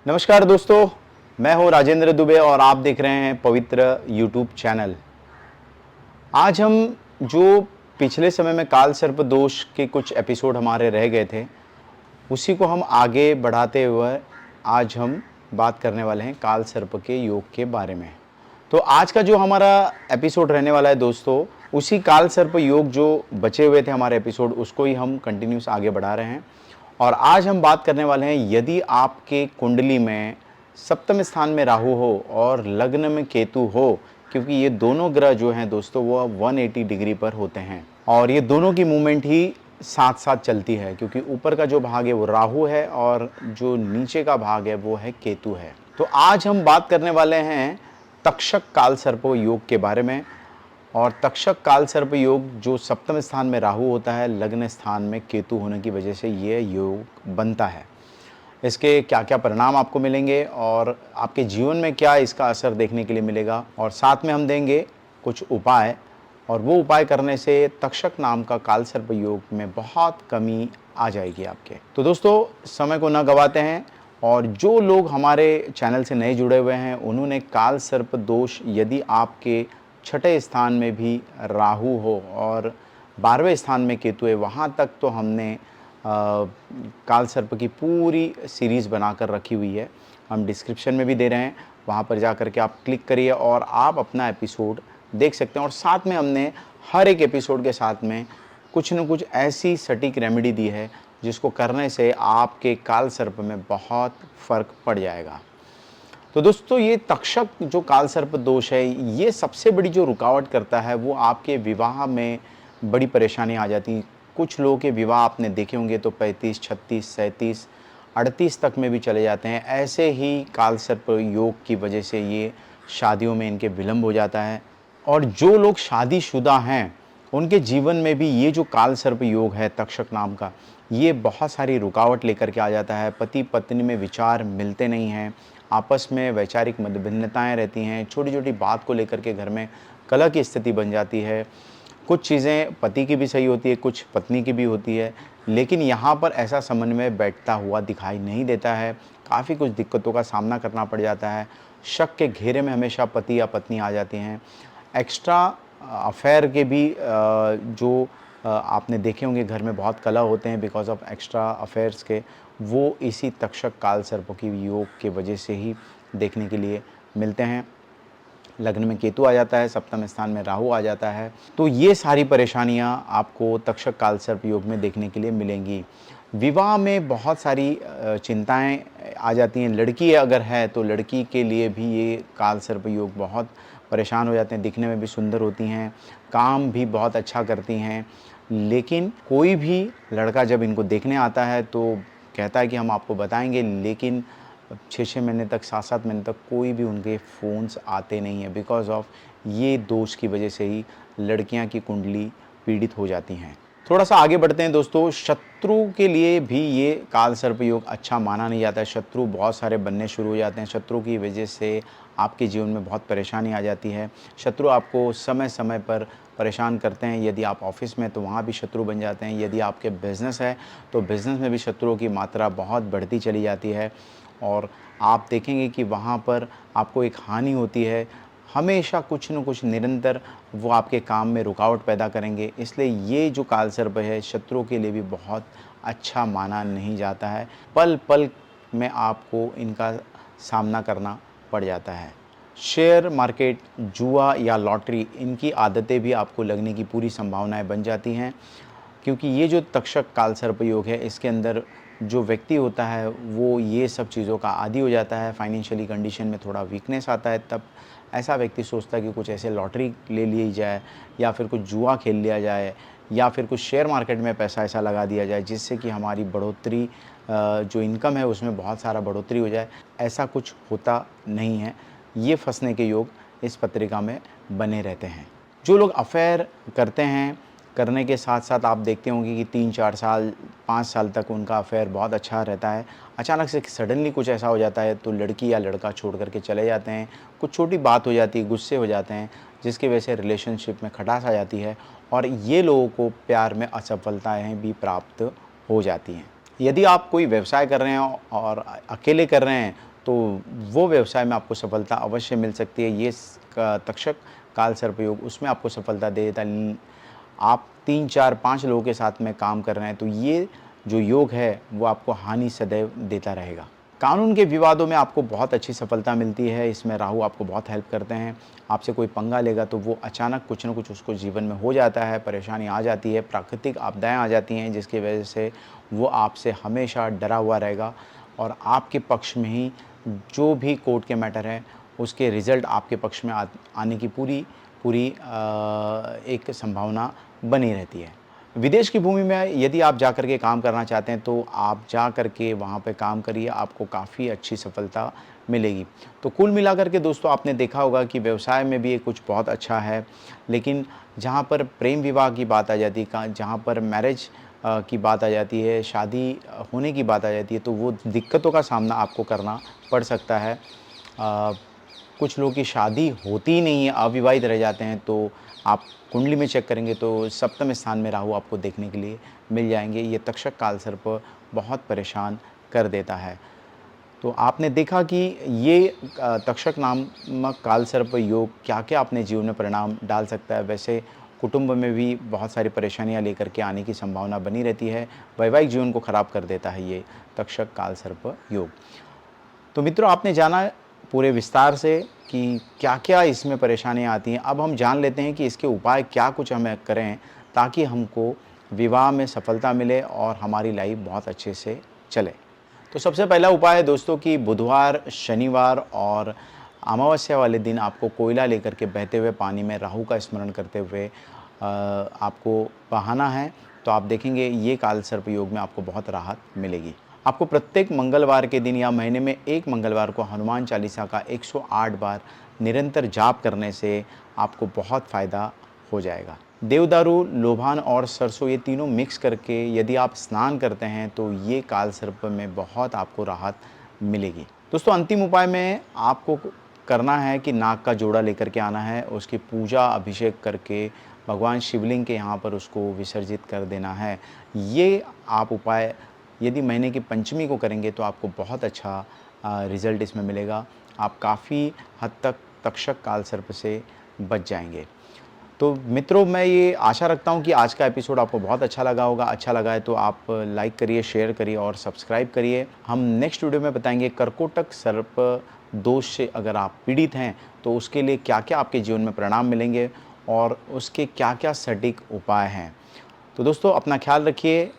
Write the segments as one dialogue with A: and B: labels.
A: नमस्कार दोस्तों, मैं हूं राजेंद्र दुबे और आप देख रहे हैं पवित्र यूट्यूब चैनल। आज हम जो पिछले समय में काल सर्प दोष के कुछ एपिसोड हमारे रह गए थे, उसी को हम आगे बढ़ाते हुए आज हम बात करने वाले हैं काल सर्प के योग के बारे में। तो आज का जो हमारा एपिसोड रहने वाला है दोस्तों, उसी काल सर्प योग जो बचे हुए थे हमारे एपिसोड, उसको ही हम कंटिन्यूस आगे बढ़ा रहे हैं। और आज हम बात करने वाले हैं, यदि आपके कुंडली में सप्तम स्थान में राहु हो और लग्न में केतु हो, क्योंकि ये दोनों ग्रह जो हैं दोस्तों वो 180 डिग्री पर होते हैं और ये दोनों की मूवमेंट ही साथ साथ चलती है, क्योंकि ऊपर का जो भाग है वो राहु है और जो नीचे का भाग है वो है केतु है। तो आज हम बात करने वाले हैं तक्षक काल सर्प योग के बारे में। और तक्षक काल सर्प योग जो सप्तम स्थान में राहु होता है, लग्न स्थान में केतु होने की वजह से ये योग बनता है। इसके क्या क्या परिणाम आपको मिलेंगे और आपके जीवन में क्या इसका असर देखने के लिए मिलेगा, और साथ में हम देंगे कुछ उपाय, और वो उपाय करने से तक्षक नाम का काल सर्प योग में बहुत कमी आ जाएगी आपके। तो दोस्तों, समय को न गवाते हैं, और जो लोग हमारे चैनल से नए जुड़े हुए हैं उन्होंने काल सर्प दोष, यदि आपके छठे स्थान में भी राहु हो और 12वें स्थान में केतु है, वहाँ तक तो हमने काल सर्प की पूरी सीरीज़ बनाकर रखी हुई है। हम डिस्क्रिप्शन में भी दे रहे हैं, वहाँ पर जा कर के आप क्लिक करिए और आप अपना एपिसोड देख सकते हैं। और साथ में हमने हर एक एपिसोड के साथ में कुछ न कुछ ऐसी सटीक रेमेडी दी है जिसको करने से आपके काल सर्प में बहुत फ़र्क पड़ जाएगा। तो दोस्तों, ये तक्षक जो काल सर्प दोष है, ये सबसे बड़ी जो रुकावट करता है वो आपके विवाह में बड़ी परेशानी आ जाती है। कुछ लोगों के विवाह आपने देखे होंगे तो 35, 36, 37, 38 तक में भी चले जाते हैं। ऐसे ही काल सर्प योग की वजह से ये शादियों में इनके विलंब हो जाता है। और जो लोग शादीशुदा हैं उनके जीवन में भी ये जो काल सर्प योग है तक्षक नाम का, ये बहुत सारी रुकावट लेकर के आ जाता है। पति पत्नी में विचार मिलते नहीं हैं, आपस में वैचारिक मतभिन्नताएं रहती हैं, छोटी छोटी बात को लेकर के घर में कलह की स्थिति बन जाती है। कुछ चीज़ें पति की भी सही होती है, कुछ पत्नी की भी होती है, लेकिन यहाँ पर ऐसा समन्वय बैठता हुआ दिखाई नहीं देता है। काफ़ी कुछ दिक्कतों का सामना करना पड़ जाता है। शक के घेरे में हमेशा पति या पत्नी आ जाती हैं। एक्स्ट्रा अफेयर के भी जो आपने देखे होंगे घर में बहुत कलह होते हैं बिकॉज ऑफ एक्स्ट्रा अफेयर्स के, वो इसी तक्षक काल सर्प की योग के वजह से ही देखने के लिए मिलते हैं। लग्न में केतु आ जाता है, सप्तम स्थान में राहु आ जाता है, तो ये सारी परेशानियां आपको तक्षक काल सर्प योग में देखने के लिए मिलेंगी। विवाह में बहुत सारी चिंताएं आ जाती हैं। लड़की अगर है तो लड़की के लिए भी ये काल सर्प योग बहुत परेशान हो जाते हैं। दिखने में भी सुंदर होती हैं, काम भी बहुत अच्छा करती हैं, लेकिन कोई भी लड़का जब इनको देखने आता है तो कहता है कि हम आपको बताएंगे, लेकिन 6-6 महीने तक, 7-7 महीने तक कोई भी उनके फ़ोन्स आते नहीं हैं। बिकॉज़ ऑफ ये दोष की वजह से ही लड़कियां की कुंडली पीड़ित हो जाती हैं। थोड़ा सा आगे बढ़ते हैं दोस्तों। शत्रु के लिए भी ये काल सर्प योग अच्छा माना नहीं जाता है। शत्रु बहुत सारे बनने शुरू हो जाते हैं। शत्रु की वजह से आपके जीवन में बहुत परेशानी आ जाती है। शत्रु आपको समय समय पर परेशान करते हैं। यदि आप ऑफिस में तो वहाँ भी शत्रु बन जाते हैं। यदि आपके बिज़नेस है तो बिज़नेस में भी शत्रुओं की मात्रा बहुत बढ़ती चली जाती है और आप देखेंगे कि वहाँ पर आपको एक हानि होती है। हमेशा कुछ न कुछ निरंतर वो आपके काम में रुकावट पैदा करेंगे। इसलिए ये जो काल सर्प है शत्रुओं के लिए भी बहुत अच्छा माना नहीं जाता है। पल पल में आपको इनका सामना करना पड़ जाता है। शेयर मार्केट, जुआ या लॉटरी, इनकी आदतें भी आपको लगने की पूरी संभावनाएं बन जाती हैं, क्योंकि ये जो तक्षक काल सर्प योग है इसके अंदर जो व्यक्ति होता है वो ये सब चीज़ों का आदी हो जाता है। फाइनेंशियली कंडीशन में थोड़ा वीकनेस आता है, तब ऐसा व्यक्ति सोचता है कि कुछ ऐसे लॉटरी ले ली जाए या फिर कुछ जुआ खेल लिया जाए या फिर कुछ शेयर मार्केट में पैसा ऐसा लगा दिया जाए जिससे कि हमारी बढ़ोतरी, जो इनकम है उसमें बहुत सारा बढ़ोतरी हो जाए। ऐसा कुछ होता नहीं है। ये फंसने के योग इस पत्रिका में बने रहते हैं। जो लोग अफेयर करते हैं, करने के साथ साथ आप देखते होंगे कि 3-4 साल, 5 साल तक उनका अफेयर बहुत अच्छा रहता है। अचानक से सडनली कुछ ऐसा हो जाता है तो लड़की या लड़का छोड़ करके चले जाते हैं। कुछ छोटी बात हो जाती है, गुस्से हो जाते हैं, जिसकी वजह से रिलेशनशिप में खटास आ जाती है और ये लोगों को प्यार में असफलताएँ भी प्राप्त हो जाती हैं। यदि आप कोई व्यवसाय कर रहे हैं और अकेले कर रहे हैं तो वो व्यवसाय में आपको सफलता अवश्य मिल सकती है। ये तक्षक काल सर्प योग उसमें आपको सफलता दे देता है। आप 3, 4, 5 लोगों के साथ में काम कर रहे हैं तो ये जो योग है वो आपको हानि सदैव देता रहेगा। कानून के विवादों में आपको बहुत अच्छी सफलता मिलती है। इसमें राहु आपको बहुत हेल्प करते हैं। आपसे कोई पंगा लेगा तो वो अचानक कुछ न कुछ उसको जीवन में हो जाता है, परेशानी आ जाती है, प्राकृतिक आपदाएँ आ जाती हैं, जिसकी वजह से वो आपसे हमेशा डरा हुआ रहेगा और आपके पक्ष में ही जो भी कोर्ट के मैटर है उसके रिज़ल्ट आपके पक्ष में आने की पूरी एक संभावना बनी रहती है। विदेश की भूमि में यदि आप जा कर के काम करना चाहते हैं तो आप जा कर के वहाँ पे काम करिए, आपको काफ़ी अच्छी सफलता मिलेगी। तो कुल मिलाकर के दोस्तों आपने देखा होगा कि व्यवसाय में भी ये कुछ बहुत अच्छा है, लेकिन जहाँ पर प्रेम विवाह की बात आ जाती है, जहाँ पर मैरिज की बात आ जाती है, शादी होने की बात आ जाती है, तो वो दिक्कतों का सामना आपको करना पड़ सकता है। कुछ लोगों की शादी होती ही नहीं है, अविवाहित रह जाते हैं, तो आप कुंडली में चेक करेंगे तो सप्तम स्थान में राहु आपको देखने के लिए मिल जाएंगे। ये तक्षक काल सर्प बहुत परेशान कर देता है। तो आपने देखा कि ये तक्षक नामक काल सर्प योग क्या-क्या अपने जीवन में परिणाम डाल सकता है। वैसे कुटुंब में भी बहुत सारी परेशानियाँ लेकर के आने की संभावना बनी रहती है। वैवाहिक जीवन को खराब कर देता है ये तक्षक काल सर्प योग। तो मित्रों आपने जाना पूरे विस्तार से कि क्या-क्या इसमें परेशानियाँ आती हैं। अब हम जान लेते हैं कि इसके उपाय क्या कुछ हमें करें ताकि हमको विवाह में सफलता मिले और हमारी लाइफ बहुत अच्छे से चले। तो सबसे पहला उपाय है दोस्तों कि बुधवार, शनिवार और अमावस्या वाले दिन आपको कोयला लेकर के बहते हुए पानी में राहु का स्मरण करते हुए आपको बहाना है। तो आप देखेंगे ये काल सर्प योग में आपको बहुत राहत मिलेगी। आपको प्रत्येक मंगलवार के दिन या महीने में एक मंगलवार को हनुमान चालीसा का 108 बार निरंतर जाप करने से आपको बहुत फ़ायदा हो जाएगा। देवदारू, लोबान और सरसों ये तीनों मिक्स करके यदि आप स्नान करते हैं तो ये काल सर्प में बहुत आपको राहत मिलेगी। दोस्तों अंतिम उपाय में आपको करना है कि नाग का जोड़ा लेकर के आना है, उसकी पूजा अभिषेक करके भगवान शिवलिंग के यहाँ पर उसको विसर्जित कर देना है। ये आप उपाय यदि महीने की पंचमी को करेंगे तो आपको बहुत अच्छा रिज़ल्ट इसमें मिलेगा। आप काफ़ी हद तक तक्षक काल सर्प से बच जाएंगे। तो मित्रों मैं ये आशा रखता हूँ कि आज का एपिसोड आपको बहुत अच्छा लगा होगा। अच्छा लगा है तो आप लाइक करिए, शेयर करिए और सब्सक्राइब करिए। हम नेक्स्ट वीडियो में बताएंगे कर्कोटक सर्प दोष से अगर आप पीड़ित हैं तो उसके लिए क्या-क्या आपके जीवन में परिणाम मिलेंगे और उसके क्या-क्या सटीक उपाय हैं। तो दोस्तों अपना ख्याल रखिए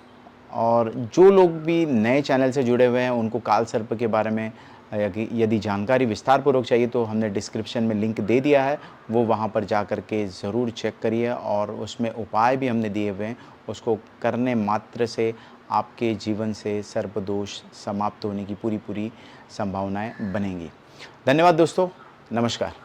A: और जो लोग भी नए चैनल से जुड़े हुए हैं उनको काल सर्प के बारे में यदि जानकारी विस्तारपूर्वक चाहिए तो हमने डिस्क्रिप्शन में लिंक दे दिया है, वो वहाँ पर जा कर के ज़रूर चेक करिए और उसमें उपाय भी हमने दिए हुए हैं। उसको करने मात्र से आपके जीवन से सर्पदोष समाप्त होने की पूरी संभावनाएं बनेंगी। धन्यवाद दोस्तों, नमस्कार।